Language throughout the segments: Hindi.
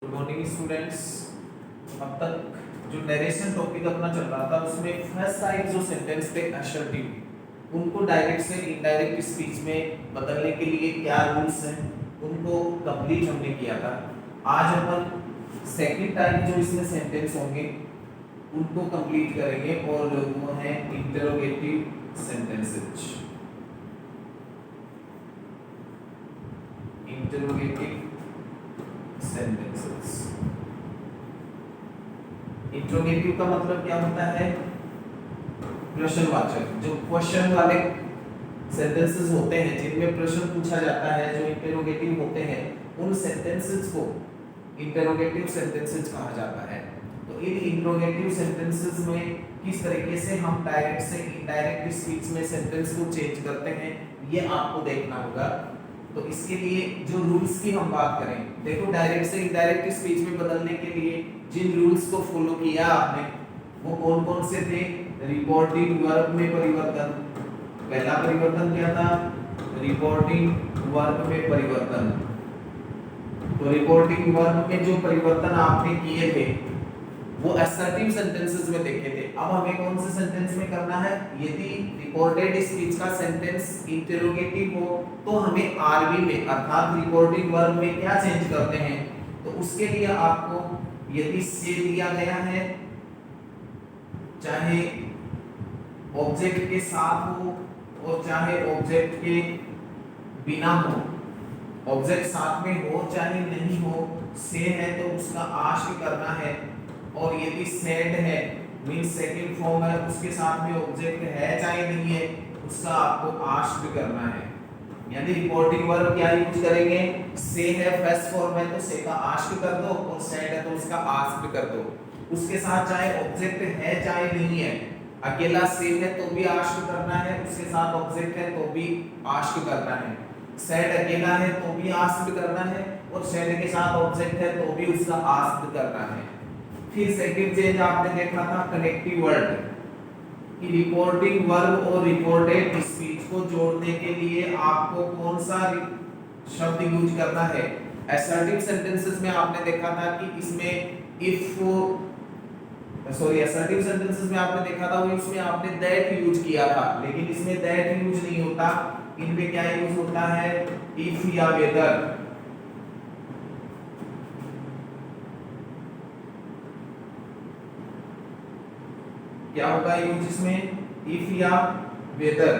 Good morning students. अब तक जो नरेशन टॉपिक अपना चल रहा था उसमें फर्स्ट टाइप जो सेंटेंस थे असर्टिव, उनको डायरेक्ट से इनडायरेक्ट स्पीच में बदलने के लिए क्या रूल्स हैं उनको कंप्लीट हमने किया था। आज अपन सेकंड टाइप जो इसमें सेंटेंस होंगे उनको कंप्लीट करेंगे और वो है interrogative sentences. Interrogative sentences. Interrogative का मतलब क्या होता है? प्रश्नवाचक। जो क्वेश्चन वाले सेंटेंसेस होते हैं जिनमें प्रश्न पूछा जाता है, जो इंटरोगेटिव होते हैं, उन सेंटेंसेस को इंटरोगेटिव सेंटेंसेस कहा जाता है। तो इन इंटरोगेटिव सेंटेंसेस में किस तरीके से हम डायरेक्ट से इनडायरेक्ट स्पीच में सेंटेंस को चेंज करते हैं ये आपको देखना होगा। तो इसके लिए जो रूल्स की हम बात करें, देखो डायरेक्ट से इनडायरेक्ट स्पीच में बदलने के लिए जिन रूल्स को फॉलो किया आपने वो कौन कौन से थे? रिपोर्टिंग वर्ब में परिवर्तन। पहला परिवर्तन क्या था? रिपोर्टिंग वर्ब में परिवर्तन। तो रिपोर्टिंग वर्ब में जो परिवर्तन आपने किए थे वो असर्टिव सेंटेंसेस में देखे थे। अब हमें कौन से सेंटेंस में करना है? यदि रिपोर्टेड स्पीच का सेंटेंस इंटरोगेटिव हो तो हमें आरबी में अर्थात रिपोर्टिंग वर्ब में क्या चेंज करते हैं? तो उसके लिए आपको यदि से दिया गया है, चाहे ऑब्जेक्ट के साथ हो और चाहे ऑब्जेक्ट के बिना हो, ऑब्जेक्ट साथ में हो चाहे नहीं हो, से है तो उसका आश्क करना है। और यदि सेड है मींस सेकंड फॉर्म है, उसके साथ में ऑब्जेक्ट है चाहे नहीं है, उसका आपको आश्क करना है। यानी रिपोर्टिंग वर्ब क्या यूज करेंगे? से है फर्स्ट फॉर्म है तो से का आस्क कर दो और सेड है तो उसका आस्क्ड कर दो। उसके साथ चाहे ऑब्जेक्ट है चाहे नहीं है, अकेला से है तो भी आस्क करना है, उसके साथ ऑब्जेक्ट है तो भी आस्क करना है। सेड अकेला है तो भी आस्क करना है और सेड के साथ ऑब्जेक्ट है तो भी उसका आस्क करना है। फिर सेकंड चेंज आपने देखा था कनेक्टिव वर्ड कि रिपोर्टिंग वर्ब और रिपोर्टेड स्पीच को जोड़ने के लिए आपको कौन सा शब्द यूज करना है? असर्टिव सेंटेंसेस में आपने देखा था कि इसमें इफ असर्टिव सेंटेंसेस में आपने देखा था वो इसमें आपने दैट यूज किया था, लेकिन इसमें दैट यूज नहीं होता। इनमें क्या यूज होता है? इफ या वेदर। क्या होगा यूज इसमें? इफ या वेदर।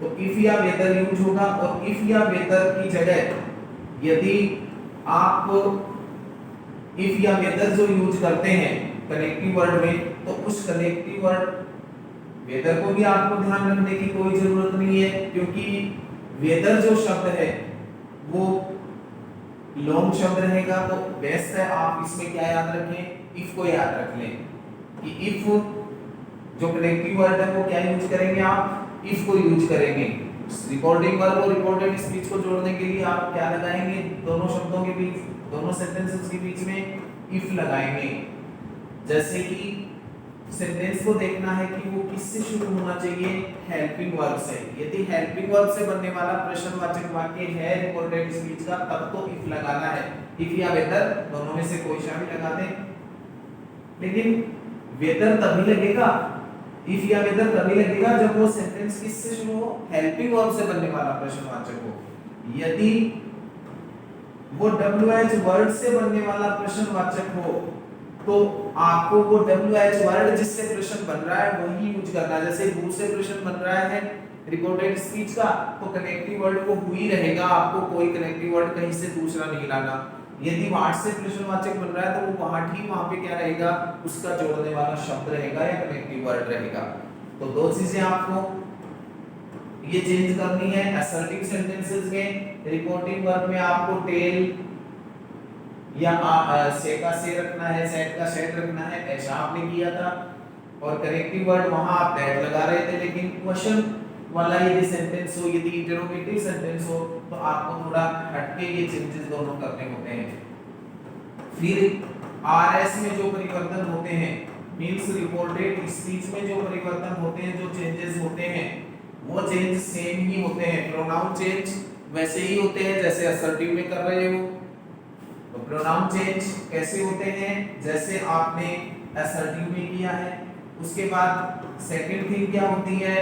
तो इफ या वेदर यूज होगा और इफ या वेदर की जगह यदि आप इफ या वेदर जो यूज करते हैं कनेक्टिव वर्ड में, तो उस कनेक्टिव वर्ड वेदर को भी आपको ध्यान रखने की कोई जरूरत नहीं है, क्योंकि वेदर जो शब्द है वो लॉन्ग शब्द रहेगा। तो बेस्ट है आप इसमें क्या याद रखें? इफ को याद रख लें कि इफ जो कनेक्टिव वर्ड है वो क्या यूज करेंगे? आप इफ को यूज करेंगे। रिपोर्टिंग वर्ब और रिपोर्टेड स्पीच को जोड़ने के लिए आप क्या लगाएंगे? दोनों शब्दों के बीच, दोनों सेंटेंसेस के बीच में इफ लगाएंगे। जैसे कि सेंटेंस को देखना है कि वो किससे शुरू होना चाहिए? हेल्पिंग वर्ब से। यदि हेल्पिंग वर्ब से बनने वाला प्रश्नवाचक वाक्य है रिपोर्टेड स्पीच का, तब तो इफ लगाना है। इफ या वेदर दोनों में से कोई सा भी लगा दें, लेकिन वेदर तभी लगेगा, इफ या वेदर तभी लगेगा जब वो सेंटेंस किससे शुरू हो? हेल्पिंग वर्ब से बनने वाला प्रश्नवाचक हो। यदि वो WH वर्ड से बनने वाला प्रश्नवाचक हो तो आपको वो WH वर्ड जिससे प्रश्न बन रहा है वही यूज करना है। जैसे हु से प्रश्न बन रहा है रिपोर्टेड स्पीच का, तो कनेक्टिव वर्ड को हु ही रहेगा, आपको कोई कनेक्टिव वर्ड कहीं से दूसरा नहीं लाना। यदि वाट से प्रश्नवाचक बन रहा है तो वो वाट ही वहां पे क्या रहेगा? उसका जोड़ने वाला शब्द रहेगा या कनेक्टिव वर्ड रहेगा। तो दो चीजें आपको ये चेंज करनी है। असर्टिव सेंटेंसेस में रिपोर्टिंग वर्ब में आपको टेल या से का से रखना है, सेट का सेट रखना है, ऐसा आपने किया था। और कनेक्टिव वर्ड वहां आप दैट लगा रहे थे, लेकिन क्वेश्चन वाला यदि सेंटेंस हो, यदि इंटरोगेटिव सेंटेंस हो, तो आपको थोड़ा हटके ये चेंजेस दोनों करने होते हैं। फिर आरएस में जो परिवर्तन होते हैं मीन्स रिपोर्टेड स्पीच में जो परिवर्तन होते हैं, जो चेंजेस होते हैं, वो चेंज सेम ही होते हैं। प्रोनाउन चेंज वैसे ही होते हैं जैसे असर्टिव में कर रहे हो। तो प्रोनाउन चेंज कैसे होते हैं, जैसे आपने असर्टिव में किया है। उसके बाद सेकंड थिंग क्या होती है,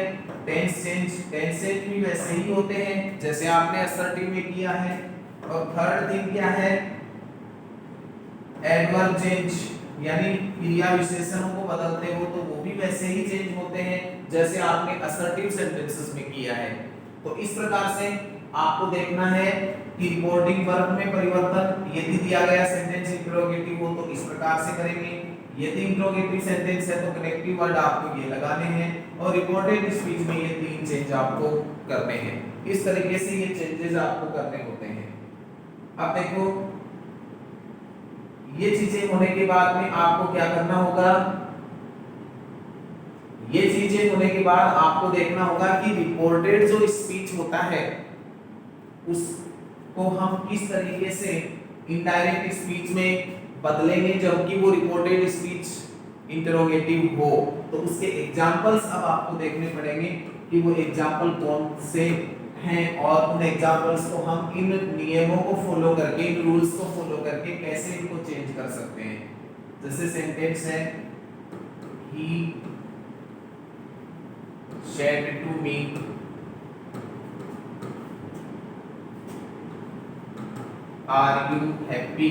टेंस चेंज। टेंस चेंज भी वैसे ही होते हैं जैसे आपने असर्टिव में किया है। और थर्ड थिंग क्या है, एडवर्ब चेंज, यानी क्रिया विशेषणों को बदलते हो तो वो भी वैसे ही चेंज होते हैं जैसे आपने असर्टिव सेंटेंसेस में किया है। तो इस प्रकार से आपको देखना है कि रिपोर्टिंग वर्ब में परिवर्तन, यदि दिया गया सेंटेंस इंट्रोगेटिव हो तो इस प्रकार से करेंगे, यदि इंट्रोगेटिव सेंटेंस है तो कनेक्टिव वर्ड आपको ये लगाने हैं, और रिपोर्टेड स्पीच में ये तीन चेंज आपको करने हैं। इस तरीके से ये चेंजेस आपको करने होते हैं। अब देखो, ये चीजें होने के बाद में आपको क्या करना होगा, ये चीजें होने के बाद आपको देखना होगा कि रिपोर्टेड जो स्पीच होता है उसको हम किस तरीके से इनडायरेक्ट स्पीच में बदलेंगे जबकि वो रिपोर्टेड स्पीच इंटरोगेटिव हो। तो उसके एग्जांपल्स अब आपको देखने पड़ेंगे कि वो एग्जांपल कौन से हैं, और उन एग्जांपल्स को हम इन नियमों को फॉलो करके, इन रूल्स को फॉलो करके कैसे इनको चेंज कर सकते हैं। जैसे सेंटेंस है, ही said to me are you happy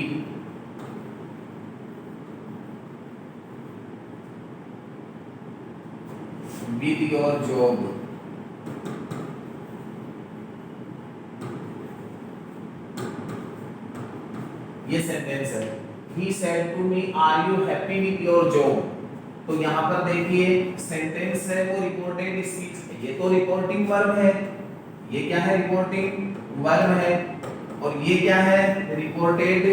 with your job। ये सेंटेंस है, he said to me are you happy with your job। तो यहाँ पर देखिए सेंटेंस है वो रिपोर्टेड स्पीच, ये तो रिपोर्टिंग वर्ब है, ये क्या है, रिपोर्टिंग वर्ब है, और ये क्या है, रिपोर्टेड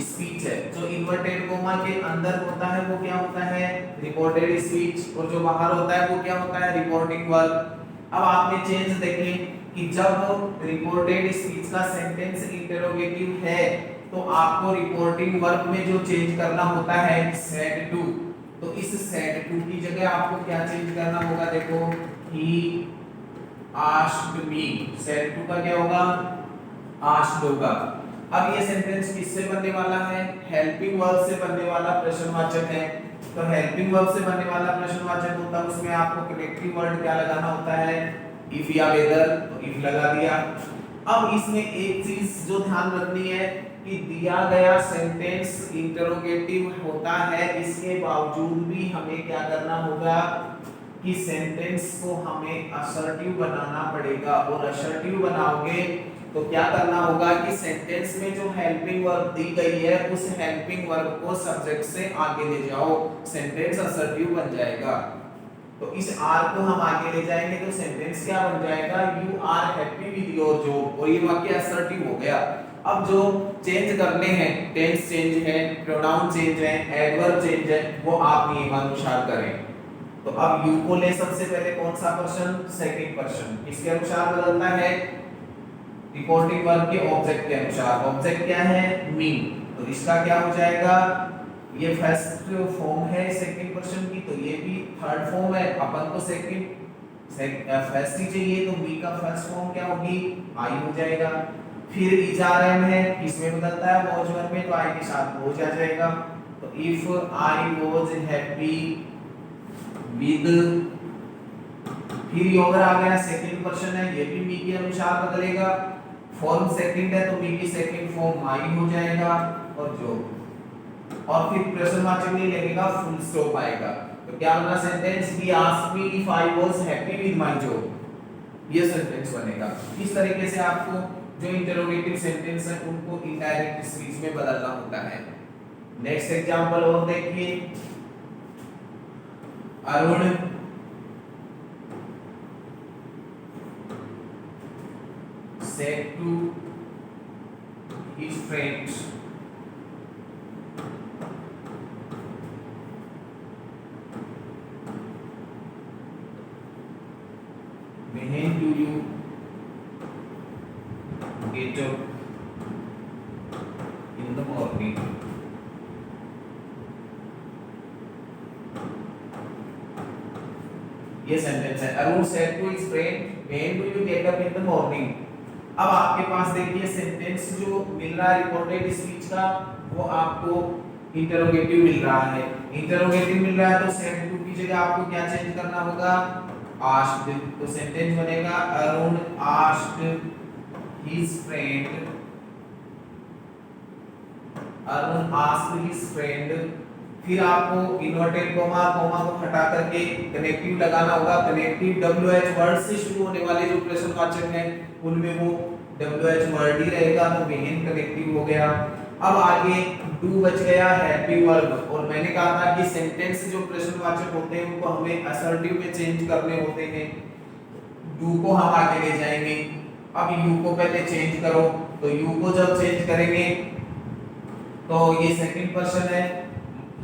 स्पीच है। जो इन्वर्टेड कोमा के अंदर होता है वो क्या होता है, रिपोर्टेड स्पीच, और जो बाहर होता है वो क्या होता है, रिपोर्टिंग वर्ब। अब आपने चेंज देखें कि जब रिपोर्टेड स्पीच का सेंटेंस इंटरोगेटिव है तो आपको रिपोर्टिंग वर्ब में जो चेंज करना होता है said to, तो इस said to की जगह आपको क्या चेंज करना होगा, देखो he asked me, said to का क्या होगा, asked होगा। अब ये सेंटेंस किससे बनने वाला है, हेल्पिंग वर्ब से बनने वाला प्रश्नवाचक है। तो हेल्पिंग वर्ब से बनने वाला प्रश्नवाचक होता है, उसमें आपको कनेक्टिव वर्ड क्या लगाना होता है, इफ या वेदर, तो इफ लगा दिया। अब इसमें एक चीज जो ध्यान रखनी है कि दिया गया सेंटेंस इंटरोगेटिव होता है, इसके बावजूद भी हमें क्या करना होगा कि सेंटेंस को हमें असर्टिव बनाना पड़ेगा, और असर्टिव बनाओगे तो क्या करना होगा कि सेंटेंस में जो हेल्पिंग वर्ब दी गई है उस हेल्पिंग वर्ब को सब्जेक्ट से आगे ले जाओ, सेंटेंस असर्टिव बन जाएगा। तो इस आर को हम आगे ले जाएंगे तो सेंटेंस क्या बन जाएगा, you are happy with your job, और ये वाक्य असर्टिव हो गया। अब जो चेंज करने हैं, टेंस चेंज है, प्रोनाउन चेंज है, एडवर्ब चेंज है, वो आप नियमानुसार करें। तो अब यू को ले सबसे पहले कौन सा पर्सन, सेकंड पर्सन, किसके अनुसार बदलता है, रिपोर्टिंग वर्ब के ऑब्जेक्ट के अनुसार। ऑब्जेक्ट क्या है, मी, तो इसका क्या हो जाएगा, ये फर्स्ट फॉर्म है सेकंड पर्सन की, तो ये भी थर्ड फॉर्म है, अपन को सेकंड फर्स्ट ही चाहिए, तो मी का फर्स्ट फॉर्म क्या होगी, आई हो जाएगा। फिर इजारम है, किसमें बदलता है, वॉज वर्ब में, तो आई के साथ वॉज आ जाएगा। तो if I was happy with, फिर योगर आ गया, सेकंड पर्सन है, ये भी मी के अनुसार बदलेगा। फॉर्म सेकंड है तो मी की सेकंड फॉर्म माई हो जाएगा, और जो, और फिर प्रश्नवाचक नहीं लगेगा, फुल स्टॉप आएगा। तो क्या बना sentence, he asked me if I was happy with my job, ये सेंटेंस बनेगा। इस तरीके से आपको जो इंटरोगेटिव सेंटेंस है उनको इनडायरेक्ट स्पीच में बदलना होता है। नेक्स्ट एग्जांपल और देखिए, Arun said to his friends when do you get up in the morning। ये सेंटेंस है। Arun said to his friend when do you get up in the morning. अब आपके पास देखिए सेंटेंस जो मिल रहा है रिपोर्टेड स्पीच का, वो आपको इंटरोगेटिव मिल रहा है। इंटरोगेटिव मिल रहा है तो सेड टू की जगह आपको क्या चेंज करना होगा, आस्क्ड। तो सेंटेंस बनेगा Arun asked his friend, Arun asked his friend. फिर आपको इन्वर्टेड कोमा को हटा करके कनेक्टिव लगाना होगा। कनेक्टिव WH वर्ड से शुरू होने वाले जो प्रश्नवाचक हैं उनमें वो WH वर्ड ही रहेगा, तो वेन कनेक्टिव हो गया। अब आगे डू बच गया, हैप्पी वर्ब। और मैंने कहा था कि सेंटेंस जो प्रश्नवाचक होते हैं उनको हमें असर्टिव में चेंज करने होते हैं। डू को हम आगे ले जाएंगे। अब यू को पहले चेंज करो, तो यू को जब चेंज करेंगे तो ये सेकंड पर्सन है,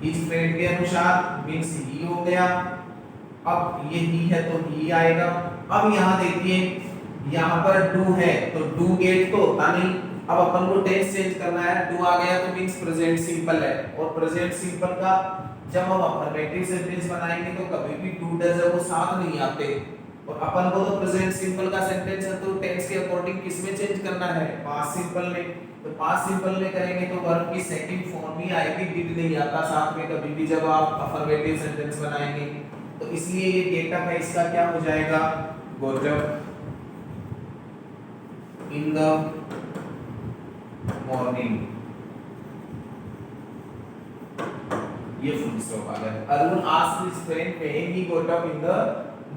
हिज फ्रेंड के अनुसार मींस ही हो गया। अब ये ही है तो ही आएगा। अब यहाँ देखिए यहाँ पर डू है तो डू गेट तो होता नहीं। अब अपन को टेंस चेंज करना है, डू आ गया तो मींस प्रेजेंट सिंपल है। और प्रेजेंट सिंपल का जब हम अफर्मेटिव सेंटेंस बनाएंगे तो कभी भी डू डज वो साथ नहीं आते। और अपन को तो प्रेजेंट सिंपल का सेंटेंस है तो टेंस के अकॉर्डिंग किसमें चेंज करना है, पास्ट सिंपल में। तो पास्ट सिंपल में करेंगे तो वर्ब की सेकंड फॉर्म ही आएगी, डिड नहीं आता साथ में कभी भी जब आप अफर्मेटिव सेंटेंस बनाएंगे। तो इसलिए ये गेट अप है, इसका क्या हो जाएगा, गोट अप इन द मॉर्निंग। ये फुल स्टॉप आ गया। Arun asked his friend when he got up in the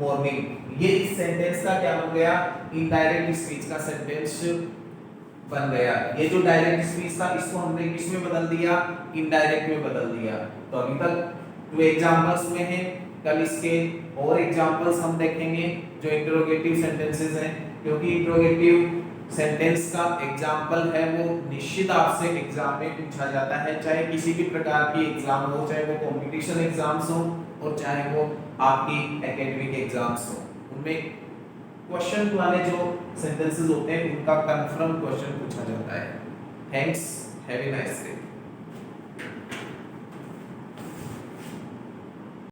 morning. ये इस सेंटेंस का क्या बन गया, इनडायरेक्ट स्पीच का सेंटेंस बन गया। ये जो डायरेक्ट स्पीच था इसको हमने किस में बदल दिया, इनडायरेक्ट में बदल दिया। तो अभी तक जो एग्जांपल्स में है, कल इसके और एग्जांपल्स हम देखेंगे जो इंटरोगेटिव सेंटेंसेस हैं। क्योंकि इंटरोगेटिव सेंटेंस का एग्जाम्पल है वो निश्चित आपसे एग्जाम में पूछा जाता है, चाहे किसी भी प्रकार की एग्जाम हो, चाहे वो कंपटीशन एग्जाम्स हो और चाहे वो आपकी एकेडमिक एग्जाम्स हो। उनमें क्वेश्चन वाले जो सेंटेंसेस होते हैं उनका कंफर्म क्वेश्चन पूछा जाता है। Thanks, have a nice day.